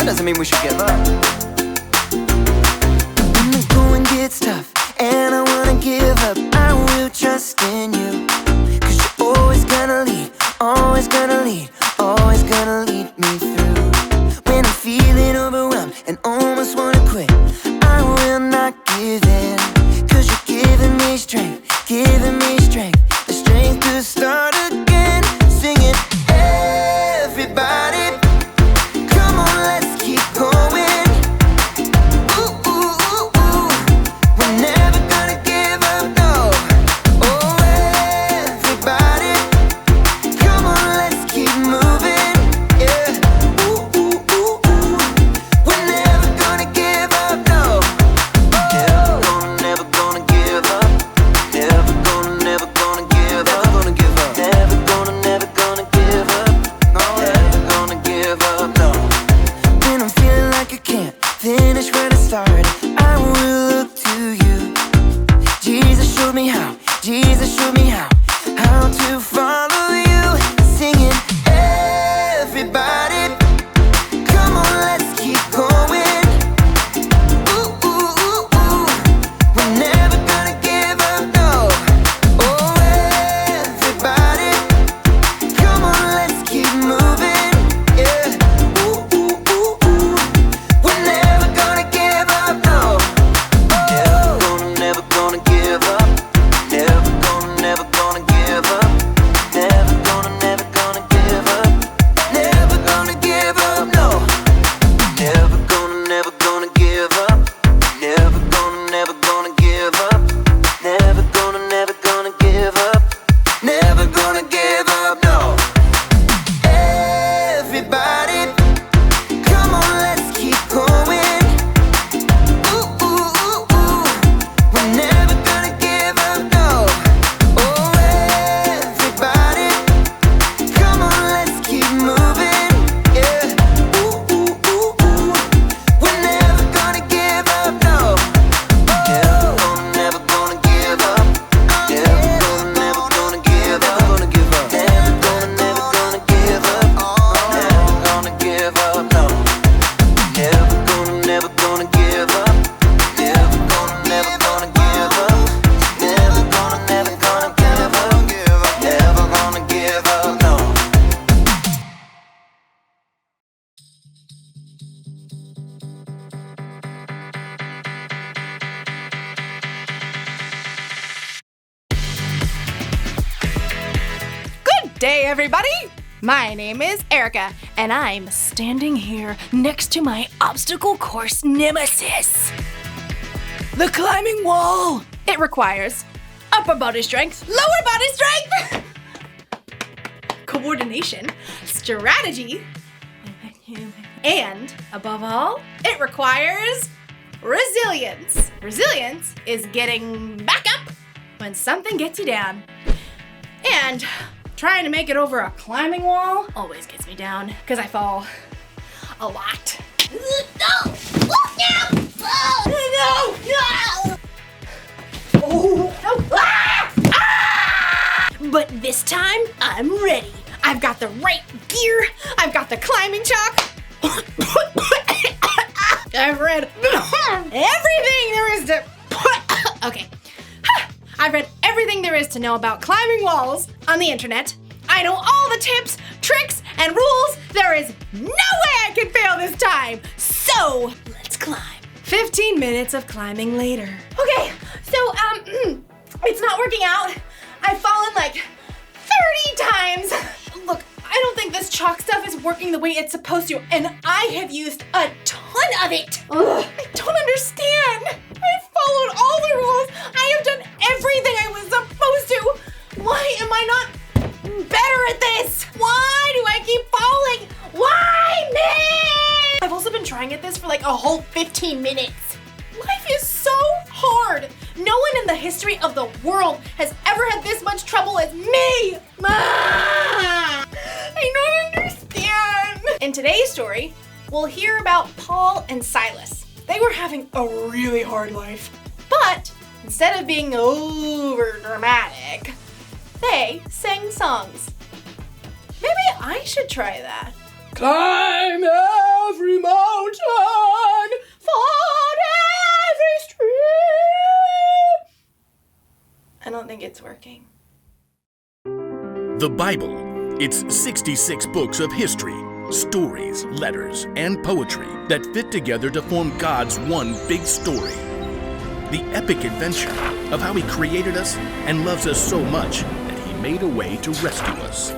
doesn't mean we should give up. When the going gets tough and I wanna give up, I will trust in you. 'Cause you're always gonna lead, always gonna lead, always gonna lead me through. When I'm feeling overwhelmed and almost wanna quit, I will not give in. 'Cause you're giving me strength, the strength to start again. Singing, everybody, come on, let's keep going. Ooh, ooh, ooh, ooh. We're never gonna give up, no. Oh, everybody, come on, let's keep moving. Yeah. Ooh, ooh, ooh, ooh. We're never gonna give up, no. Never gonna give up. Never gonna give up. Never gonna give up. Never gonna give up. No, never gonna give up, no. When I'm feeling like I can't finish where I started, I will look to you. Jesus showed me how, Jesus showed me how to follow you. Singing, everybody, come on, let's keep going. Ooh, ooh, ooh, ooh. We're never gonna give up, no. Oh, everybody, come on, let's keep moving. Yeah. Ooh, ooh, ooh, ooh. We're never gonna give up, no. Never gonna give up. Never gonna give up. Never gonna give up. Never gonna give up, no. Never gonna give up. Never gonna give up. Never gonna give up. Never gonna give up, no. Everybody, come on, let's keep going. Ooh, ooh, ooh, ooh. We're never gonna give up, no. Oh, everybody, come on, let's keep moving. Yeah. Ooh, ooh, ooh, ooh. We're never gonna give up, no. Never gonna give up. Never gonna give up. Never gonna give up. Never gonna give up. Never gonna give up, no. Never gonna give up. Never gonna give up. Never gonna give up. Never gonna give up, no. Good day, everybody! My name is Erica, and I'm standing here next to my obstacle course nemesis, the climbing wall. It requires upper body strength, lower body strength, coordination, strategy, and above all, it requires resilience. Resilience is getting back up when something gets you down. And trying to make it over a climbing wall always gets me down because I fall a lot. No! No! No! Oh, no! Ah! Ah! But this time, I'm ready. I've got the right gear. I've got the climbing chalk. I've read everything there is to... Okay. I've read everything there is to know about climbing walls on the internet. I know all the tips, tricks, and rules. There is no way I can fail this time. So, let's climb. 15 minutes of climbing later. Okay, so, it's not working out. I've fallen like 30 times. Look, I don't think this chalk stuff is working the way it's supposed to, and I have used a ton of it. Ugh, I don't understand. I've followed all the rules. I have done everything I was supposed to. Why am I not better at this? Why do I keep falling? Why me? I've also been trying at this for like a whole 15 minutes. Life is so hard. No one in the history of the world has ever had this much trouble as me. I don't understand. In today's story, we'll hear about Paul and Silas. They were having a really hard life, but instead of being over dramatic, they sang songs. Maybe I should try that. Climb every mountain think it's working. The Bible. It's 66 books of history, stories, letters, and poetry that fit together to form God's one big story. The epic adventure of how He created us and loves us so much that He made a way to rescue us.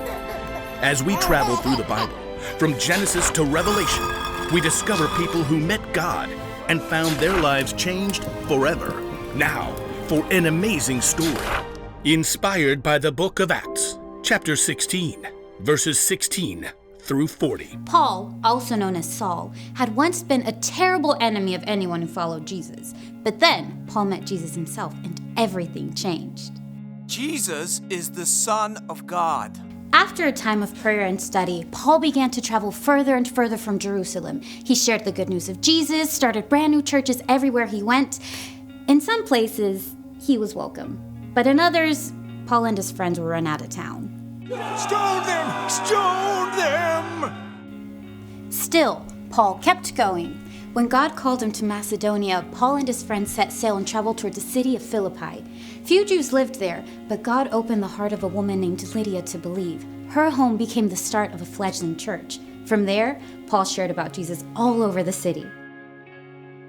As we travel through the Bible, from Genesis to Revelation, we discover people who met God and found their lives changed forever. Now, for an amazing story, inspired by the book of Acts, chapter 16, verses 16 through 40. Paul, also known as Saul, had once been a terrible enemy of anyone who followed Jesus. But then, Paul met Jesus himself, and everything changed. Jesus is the Son of God. After a time of prayer and study, Paul began to travel further and further from Jerusalem. He shared the good news of Jesus, started brand new churches everywhere he went. In some places, he was welcome. But in others, Paul and his friends were run out of town. Stone them! Stone them! Still, Paul kept going. When God called him to Macedonia, Paul and his friends set sail and traveled toward the city of Philippi. Few Jews lived there, but God opened the heart of a woman named Lydia to believe. Her home became the start of a fledgling church. From there, Paul shared about Jesus all over the city.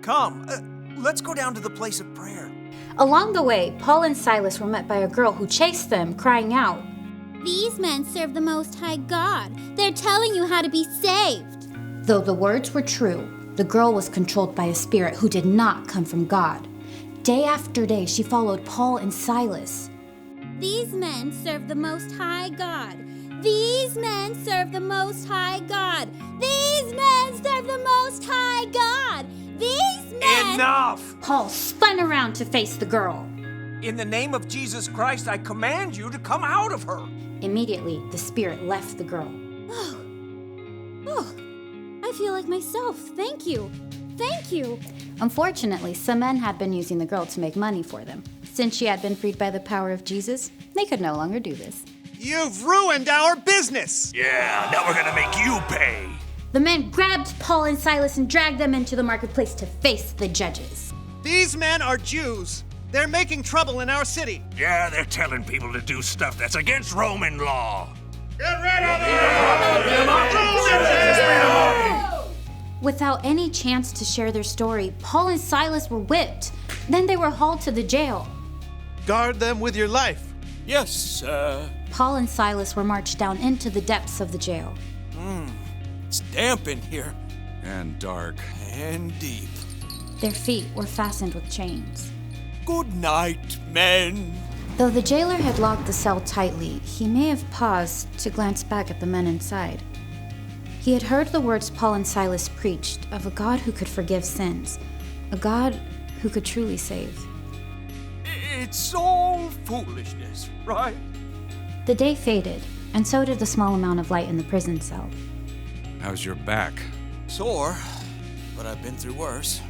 Come, let's go down to the place of prayer. Along the way, Paul and Silas were met by a girl who chased them, crying out, "These men serve the Most High God. They're telling you how to be saved." Though the words were true, the girl was controlled by a spirit who did not come from God. Day after day, she followed Paul and Silas. "These men serve the Most High God. These men serve the Most High God. These men serve the Most High God. These men..." Enough! Paul spun around to face the girl. In the name of Jesus Christ, I command you to come out of her. Immediately, the spirit left the girl. Oh, I feel like myself. Thank you. Thank you. Unfortunately, some men had been using the girl to make money for them. Since she had been freed by the power of Jesus, they could no longer do this. You've ruined our business! Yeah, now we're gonna make you pay. The men grabbed Paul and Silas and dragged them into the marketplace to face the judges. These men are Jews. They're making trouble in our city. Yeah, they're telling people to do stuff that's against Roman law. Get rid of Without any chance to share their story, Paul and Silas were whipped. Then they were hauled to the jail. Guard them with your life. Yes, sir. Paul and Silas were marched down into the depths of the jail. It's damp in here. And dark. And deep. Their feet were fastened with chains. Good night, men. Though the jailer had locked the cell tightly, he may have paused to glance back at the men inside. He had heard the words Paul and Silas preached of a God who could forgive sins, a God who could truly save. It's all foolishness, right? The day faded, and so did the small amount of light in the prison cell. How's your back? Sore, but I've been through worse.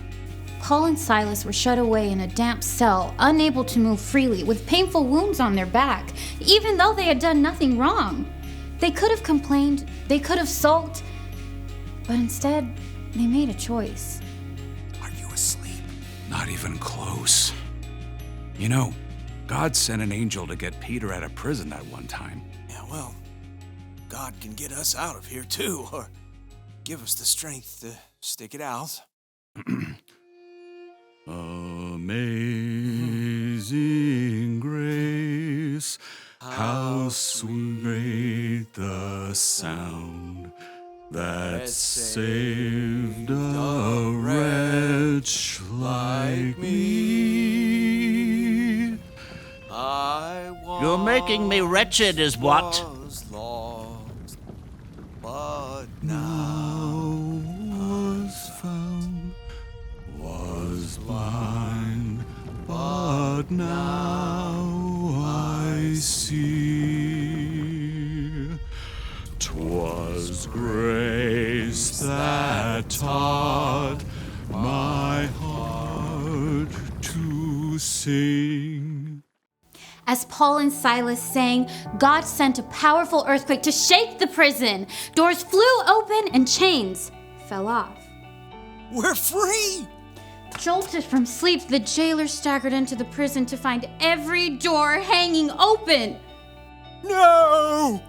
Paul and Silas were shut away in a damp cell, unable to move freely, with painful wounds on their back, even though they had done nothing wrong. They could have complained, they could have sulked, but instead, they made a choice. Are you asleep? Not even close. You know, God sent an angel to get Peter out of prison that one time. Yeah, well, God can get us out of here too, or give us the strength to stick it out. Amazing grace, how sweet the sound that saved a wretch like me. You're making me wretched, is what? Was lost, but Now was found, was blind, but now I see. 'Twas grace that taught my heart to sing. As Paul and Silas sang, God sent a powerful earthquake to shake the prison. Doors flew open and chains fell off. we're free! Jolted from sleep, the jailer staggered into the prison to find every door hanging open. No!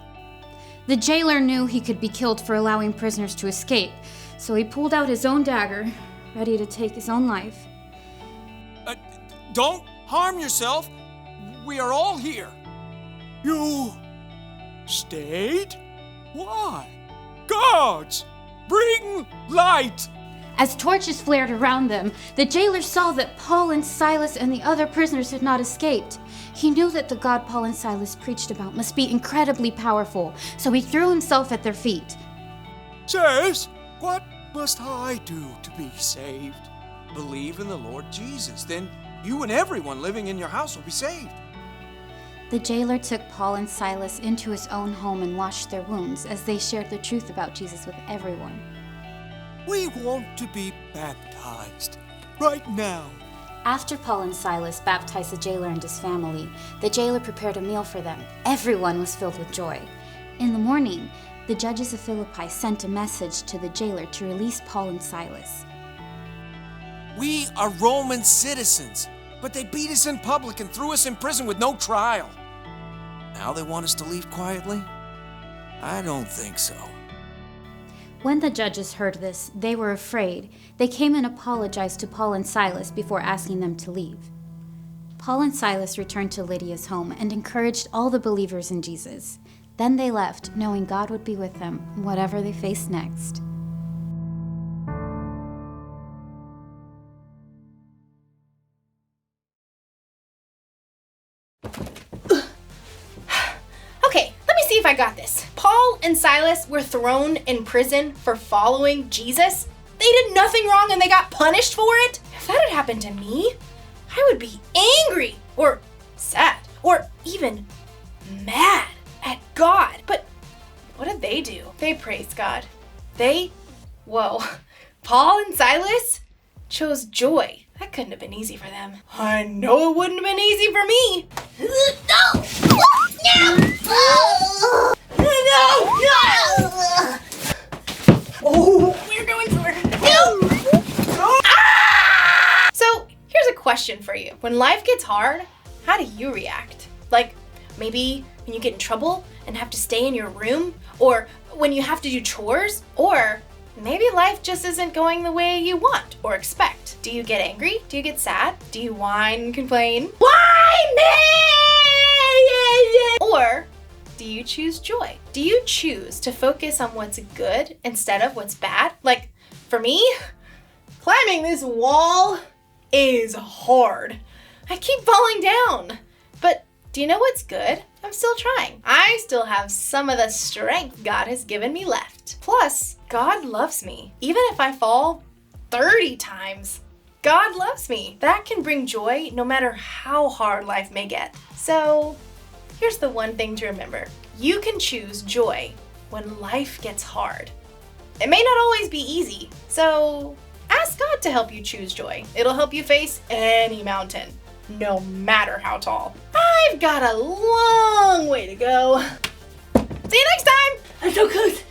The jailer knew he could be killed for allowing prisoners to escape, so he pulled out his own dagger, ready to take his own life. Don't harm yourself. We are all here. You stayed? Why? Guards, bring light! As torches flared around them, the jailer saw that Paul and Silas and the other prisoners had not escaped. He knew that the God Paul and Silas preached about must be incredibly powerful, so he threw himself at their feet. Sirs, what must I do to be saved? Believe in the Lord Jesus, then you and everyone living in your house will be saved. The jailer took Paul and Silas into his own home and washed their wounds as they shared the truth about Jesus with everyone. We want to be baptized right now. After Paul and Silas baptized the jailer and his family, the jailer prepared a meal for them. Everyone was filled with joy. In the morning, the judges of Philippi sent a message to the jailer to release Paul and Silas. We are Roman citizens, but they beat us in public and threw us in prison with no trial. Now they want us to leave quietly? I don't think so. When the judges heard this, they were afraid. They came and apologized to Paul and Silas before asking them to leave. Paul and Silas returned to Lydia's home and encouraged all the believers in Jesus. Then they left, knowing God would be with them, whatever they faced next. Okay, let me see if I got this. Paul and Silas were thrown in prison for following Jesus. They did nothing wrong and they got punished for it. If that had happened to me, I would be angry or sad or even mad at God. But what did they do? They praised God. Paul and Silas chose joy. That couldn't have been easy for them. I know it wouldn't have been easy for me. No! Oh, we're going for it. No! Ah! So, here's a question for you. When life gets hard, how do you react? Like, maybe when you get in trouble and have to stay in your room, or when you have to do chores, or maybe life just isn't going the way you want or expect. Do you get angry? Do you get sad? Do you whine and complain? Why me? Or do you choose joy? Do you choose to focus on what's good instead of what's bad? Like, for me, climbing this wall is hard. I keep falling down. But do you know what's good? I'm still trying. I still have some of the strength God has given me left. Plus, God loves me. Even if I fall 30 times, God loves me. That can bring joy no matter how hard life may get. So, here's the one thing to remember. You can choose joy when life gets hard. It may not always be easy, so ask God to help you choose joy. It'll help you face any mountain, no matter how tall. I've got a long way to go. See you next time! I'm so close.